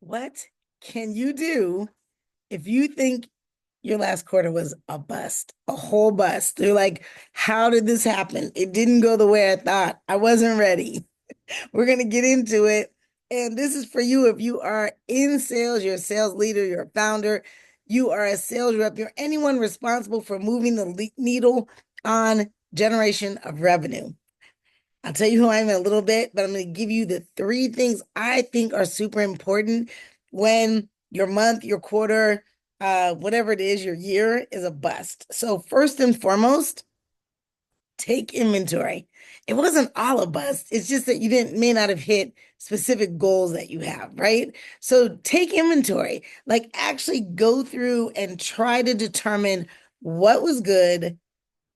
What can you do if you think your last quarter was a bust, a whole bust? You're like, how did this happen? It didn't go the way I thought. I wasn't ready. We're going to get into it. And this is for you if you are in sales, you're a sales leader, you're a founder, you are a sales rep, you're anyone responsible for moving the needle on generation of revenue. I'll tell you who I am in a little bit, but I'm going to give you the three things I think are super important when your month, your quarter, whatever it is, your year is a bust. So, first and foremost, take inventory. It wasn't all a bust. It's just that you didn't may not have hit specific goals that you have, right? So take inventory. Like actually go through and try to determine what was good,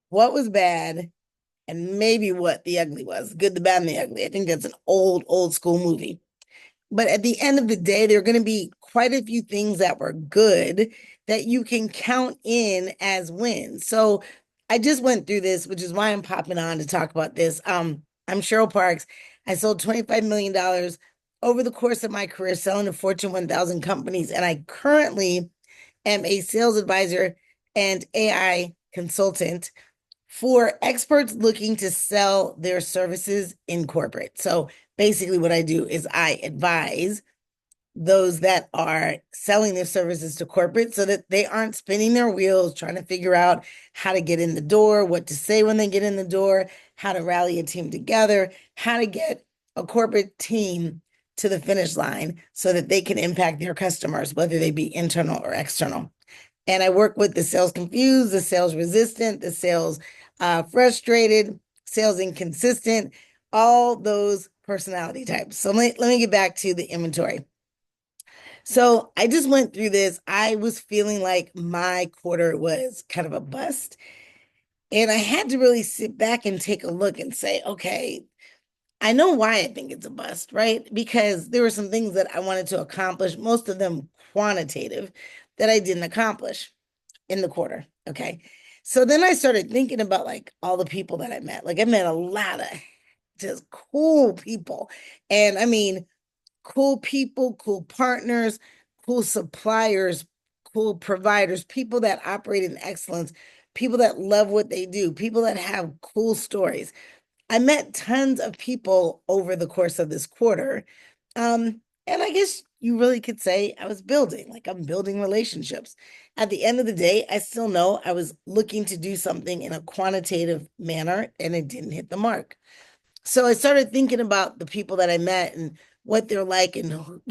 what was bad, and maybe what the ugly was. Good, the bad, and the ugly. I think that's an old school movie. But at the end of the day, there are going to be quite a few things that were good that you can count in as wins. So I just went through this, which is why I'm popping on to talk about this. I'm Cheryl Parks. I sold $25 million over the course of my career selling to Fortune 1000 companies. And I currently am a sales advisor and AI consultant for experts looking to sell their services in corporate. So basically, what I do is I advise those that are selling their services to corporate so that they aren't spinning their wheels trying to figure out how to get in the door, what to say when they get in the door, how to rally a team together, how to get a corporate team to the finish line so that they can impact their customers, whether they be internal or external. And I work with the sales confused, the sales resistant, the sales frustrated, sales inconsistent, all those personality types. So let me get back to the inventory. So I just went through this. I was feeling like my quarter was kind of a bust. And I had to really sit back and take a look and say, okay, I know why I think it's a bust, right? Because there were some things that I wanted to accomplish, most of them quantitative, that I didn't accomplish in the quarter. Okay. So then I started thinking about like all the people that I met. Like I met a lot of just cool people. And I mean, cool people, cool partners, cool suppliers, cool providers, people that operate in excellence, people that love what they do, people that have cool stories. I met tons of people over the course of this quarter. And I guess you really could say I was building, like I'm building relationships. At the end of the day, I still know I was looking to do something in a quantitative manner and it didn't hit the mark. So I started thinking about the people that I met and what they're like and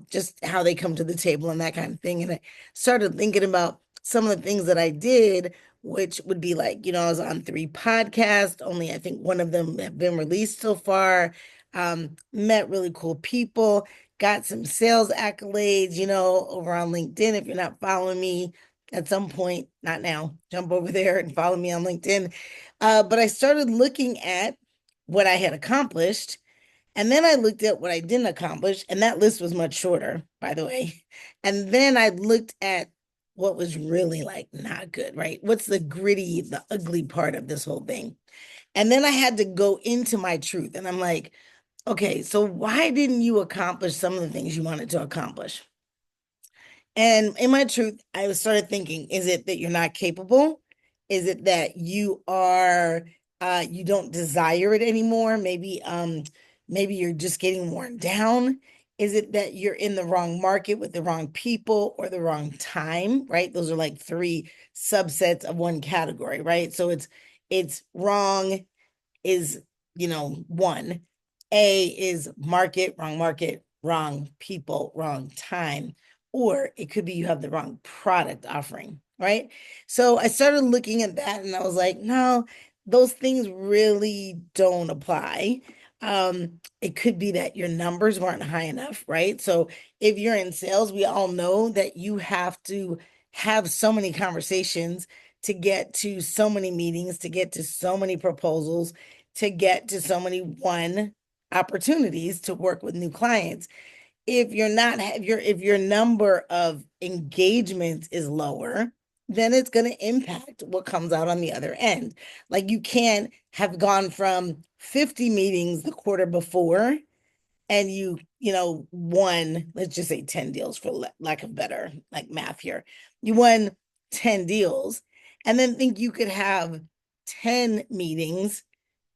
just how they come to the table and that kind of thing. And I started thinking about some of the things that I did, which would be like, I was on 3 podcasts, only I think one of them have been released so far. Met really cool people, got some sales accolades, over on LinkedIn. If you're not following me at some point, not now, jump over there and follow me on LinkedIn. But I started looking at what I had accomplished. And then I looked at what I didn't accomplish, and that list was much shorter, by the way. And then I looked at what was really like not good, right? What's the gritty, the ugly part of this whole thing? And then I had to go into my truth. And I'm like, okay, so why didn't you accomplish some of the things you wanted to accomplish? And in my truth, I started thinking, is it that you're not capable? Is it that you don't desire it anymore? Maybe you're just getting worn down. Is it that you're in the wrong market with the wrong people or the wrong time, right? Those are like three subsets of one category, right? So it's wrong is, one. A is market, wrong people, wrong time. Or it could be you have the wrong product offering, right? So I started looking at that and I was like, no, those things really don't apply. It could be that your numbers weren't high enough, right? So if you're in sales, we all know that you have to have so many conversations to get to so many meetings, to get to so many proposals, to get to so many opportunities to work with new clients. If you're not if your number of engagements is lower, then it's going to impact what comes out on the other end. Like you can't have gone from 50 meetings the quarter before and you won, let's just say 10 deals for lack of better like math here. You won 10 deals and then think you could have 10 meetings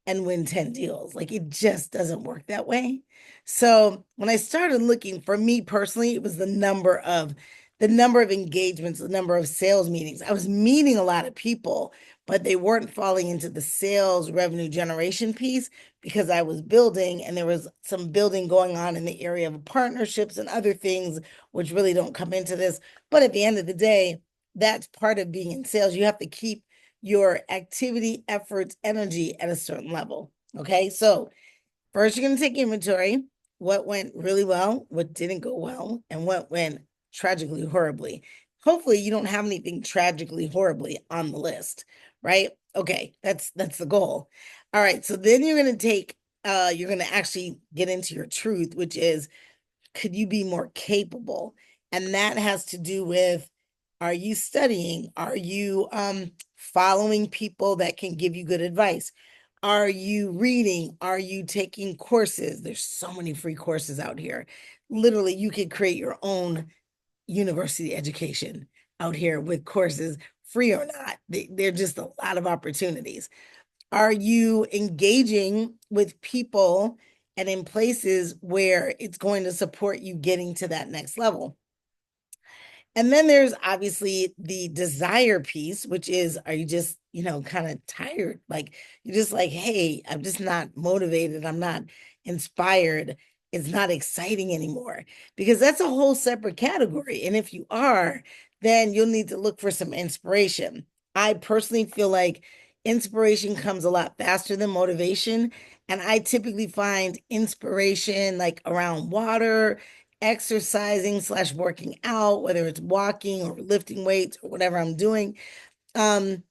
and win 10 deals. Like it just doesn't work that way. So when I started looking, for me personally, it was the number of engagements, the number of sales meetings. I was meeting a lot of people, but they weren't falling into the sales revenue generation piece because I was building and there was some building going on in the area of partnerships and other things which really don't come into this. But at the end of the day, that's part of being in sales. You have to keep your activity, efforts, energy at a certain level. Okay. So first, you're going to take inventory. What went really well, what didn't go well, and what went tragically horribly. Hopefully, you don't have anything tragically horribly on the list, right? Okay, that's the goal. All right, so then you're going to actually get into your truth, which is could you be more capable? And that has to do with, are you studying? Are you following people that can give you good advice? Are you reading? Are you taking courses? There's so many free courses out here. Literally, you could create your own university education out here with courses, free or not. They're just a lot of opportunities. Are you engaging with people and in places where it's going to support you getting to that next level? And then there's obviously the desire piece, which is, are you just, kind of tired? Like, you're just like, hey, I'm just not motivated. I'm not inspired. It's not exciting anymore because that's a whole separate category. And if you are, then you'll need to look for some inspiration. I personally feel like inspiration comes a lot faster than motivation. And I typically find inspiration like around water, exercising slash working out, whether it's walking or lifting weights or whatever I'm doing. Um,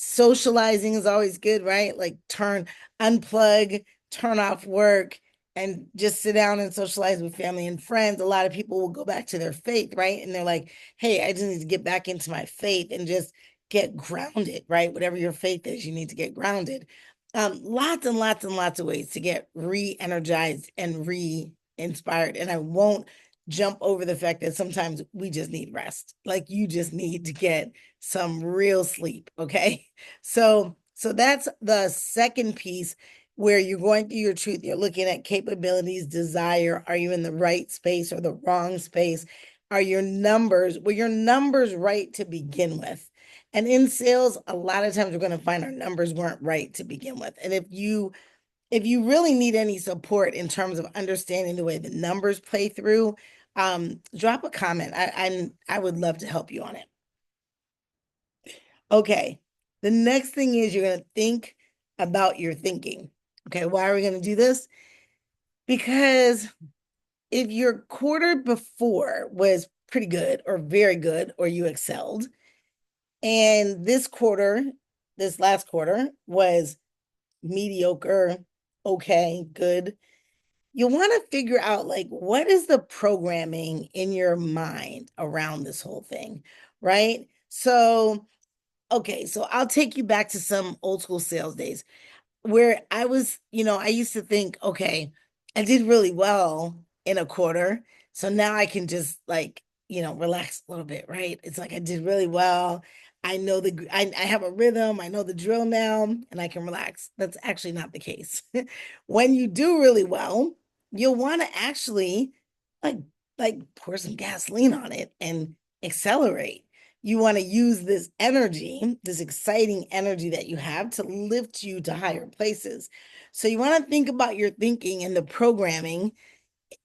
Socializing is always good, right? Like unplug, turn off work, and just sit down and socialize with family and friends. A lot of people will go back to their faith, right? And they're like, hey, I just need to get back into my faith and just get grounded, right? Whatever your faith is, you need to get grounded. Lots and lots and lots of ways to get re-energized and re-inspired. And I won't jump over the fact that sometimes we just need rest. Like you just need to get some real sleep. Okay. So that's the second piece where you're going through your truth. You're looking at capabilities, desire. Are you in the right space or the wrong space? Are your numbers right to begin with? And in sales, a lot of times we're going to find our numbers weren't right to begin with. And if you really need any support in terms of understanding the way the numbers play through, drop a comment. I would love to help you on it. Okay. The next thing is you're going to think about your thinking. Okay. Why are we going to do this? Because if your quarter before was pretty good or very good, or you excelled, and this last quarter was mediocre, okay, good, you want to figure out like what is the programming in your mind around this whole thing, right? So okay, so I'll take you back to some old school sales days where I used to think, okay, I did really well in a quarter. So now I can just like, relax a little bit, right? It's like I did really well. I have a rhythm, I know the drill now, and I can relax. That's actually not the case. When you do really well, you'll want to actually like pour some gasoline on it and accelerate. You want to use this energy, this exciting energy that you have to lift you to higher places. So you want to think about your thinking and the programming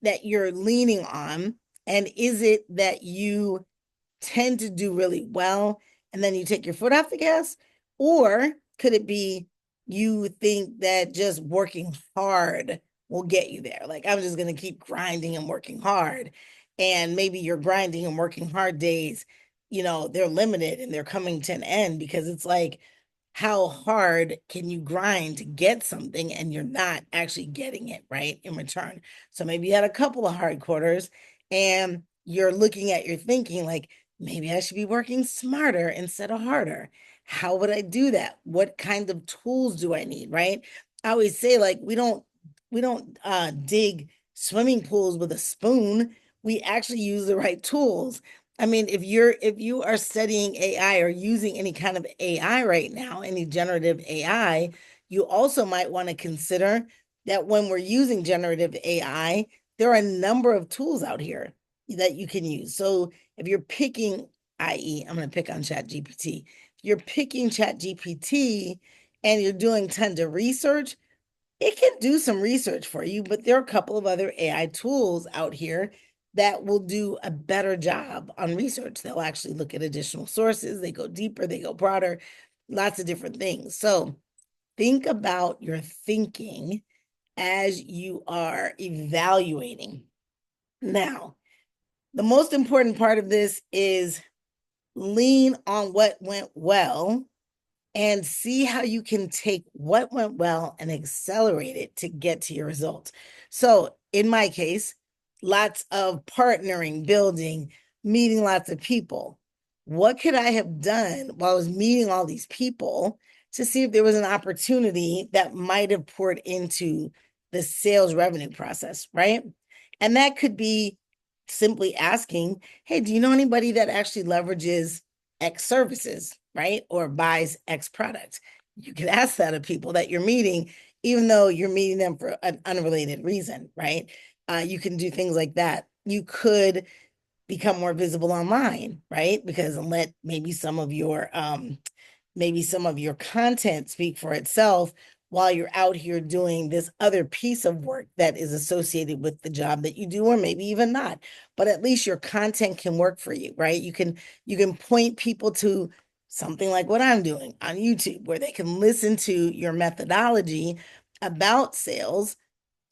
that you're leaning on. And is it that you tend to do really well and then you take your foot off the gas? Or could it be you think that just working hard will get you there? Like, I'm just going to keep grinding and working hard. And maybe your grinding and working hard days, they're limited and they're coming to an end because it's like, how hard can you grind to get something and you're not actually getting it right in return? So maybe you had a couple of hard quarters and you're looking at your thinking like, maybe I should be working smarter instead of harder. How would I do that? What kind of tools do I need, right? I always say like we don't dig swimming pools with a spoon. We actually use the right tools. I mean, if you are studying AI or using any kind of AI right now, any generative AI, you also might want to consider that when we're using generative AI, there are a number of tools out here that you can use. So if you're picking, i.e., I'm going to pick on ChatGPT. If you're picking ChatGPT and you're doing tons of research, it can do some research for you, but there are a couple of other AI tools out here that will do a better job on research. They'll actually look at additional sources, they go deeper, they go broader, lots of different things. So think about your thinking as you are evaluating. Now, the most important part of this is lean on what went well and see how you can take what went well and accelerate it to get to your results. So, in my case, lots of partnering, building, meeting lots of people. What could I have done while I was meeting all these people to see if there was an opportunity that might have poured into the sales revenue process, right? And that could be simply asking, hey, do you know anybody that actually leverages X services, right? Or buys X product. You could ask that of people that you're meeting, even though you're meeting them for an unrelated reason, right? You can do things like that. You could become more visible online, right? Because let maybe some of your content speak for itself while you're out here doing this other piece of work that is associated with the job that you do, or maybe even not. But at least your content can work for you, right? You can point people to something like what I'm doing on YouTube, where they can listen to your methodology about sales,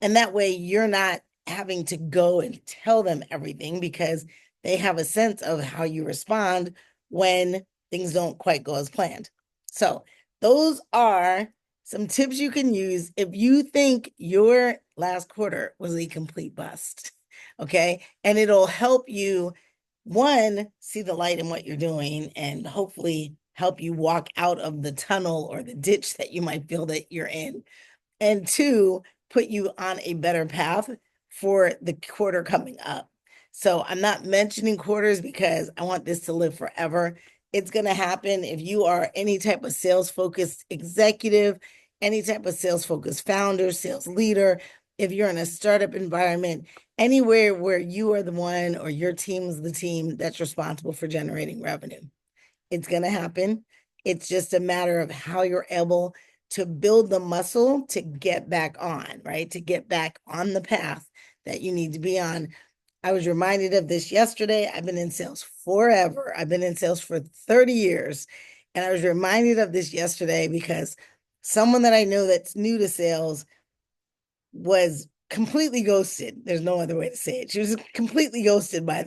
and that way you're not having to go and tell them everything, because they have a sense of how you respond when things don't quite go as planned. So those are some tips you can use if you think your last quarter was a complete bust. Okay. And it'll help you, one, see the light in what you're doing and hopefully help you walk out of the tunnel or the ditch that you might feel that you're in, and two, put you on a better path for the quarter coming up. So I'm not mentioning quarters because I want this to live forever. It's going to happen if you are any type of sales focused executive, any type of sales focused founder, sales leader, if you're in a startup environment, anywhere where you are the one or your team is the team that's responsible for generating revenue. It's going to happen. It's just a matter of how you're able to build the muscle to get back on, right? To get back on the path that you need to be on. I was reminded of this yesterday. I've been in sales forever. I've been in sales for 30 years. And I was reminded of this yesterday because someone that I know that's new to sales was completely ghosted. There's no other way to say it. She was completely ghosted by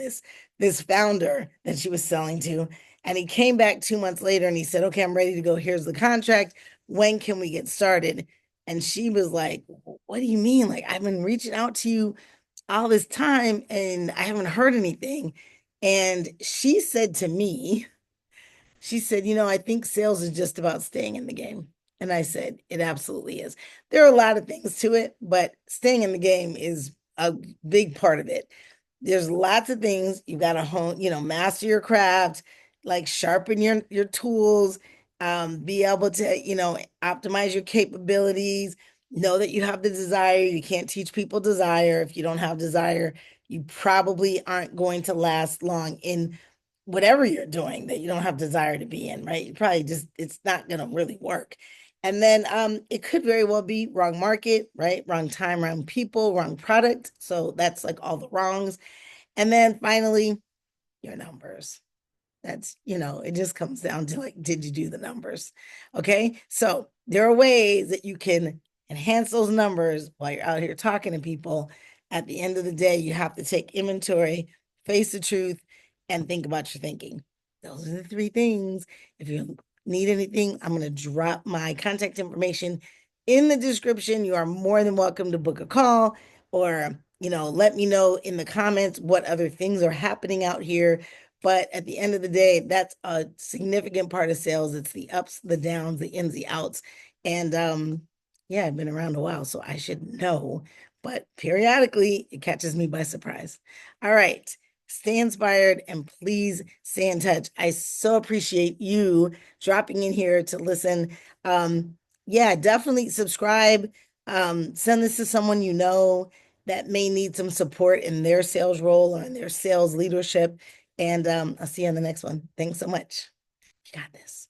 this founder that she was selling to. And he came back 2 months later and he said, okay, I'm ready to go. Here's the contract. When can we get started? And she was like, what do you mean? Like, I've been reaching out to you all this time and I haven't heard anything. And she said to me, she said, I think sales is just about staying in the game. And I said, it absolutely is. There are a lot of things to it, but staying in the game is a big part of it. There's lots of things you got to hone, master your craft, like sharpen your tools, be able to, optimize your capabilities, know that you have the desire. You can't teach people desire. If you don't have desire, you probably aren't going to last long in whatever you're doing that you don't have desire to be in, right? You probably just, it's not going to really work. And then it could very well be wrong market, right? Wrong time, wrong people, wrong product. So that's like all the wrongs. And then finally, your numbers. That's, it just comes down to like, did you do the numbers? Okay. So there are ways that you can enhance those numbers while you're out here talking to people. At the end of the day, you have to take inventory, face the truth, and think about your thinking. Those are the three things. If you need anything, I'm going to drop my contact information in the description. You are more than welcome to book a call or, let me know in the comments what other things are happening out here. But at the end of the day, that's a significant part of sales. It's the ups, the downs, the ins, the outs. And yeah, I've been around a while, so I should know but periodically it catches me by surprise. All right. Stay inspired and please stay in touch. I so appreciate you dropping in here to listen. Yeah, definitely subscribe. Send this to someone you know that may need some support in their sales role or in their sales leadership. And I'll see you on the next one. Thanks so much. You got this.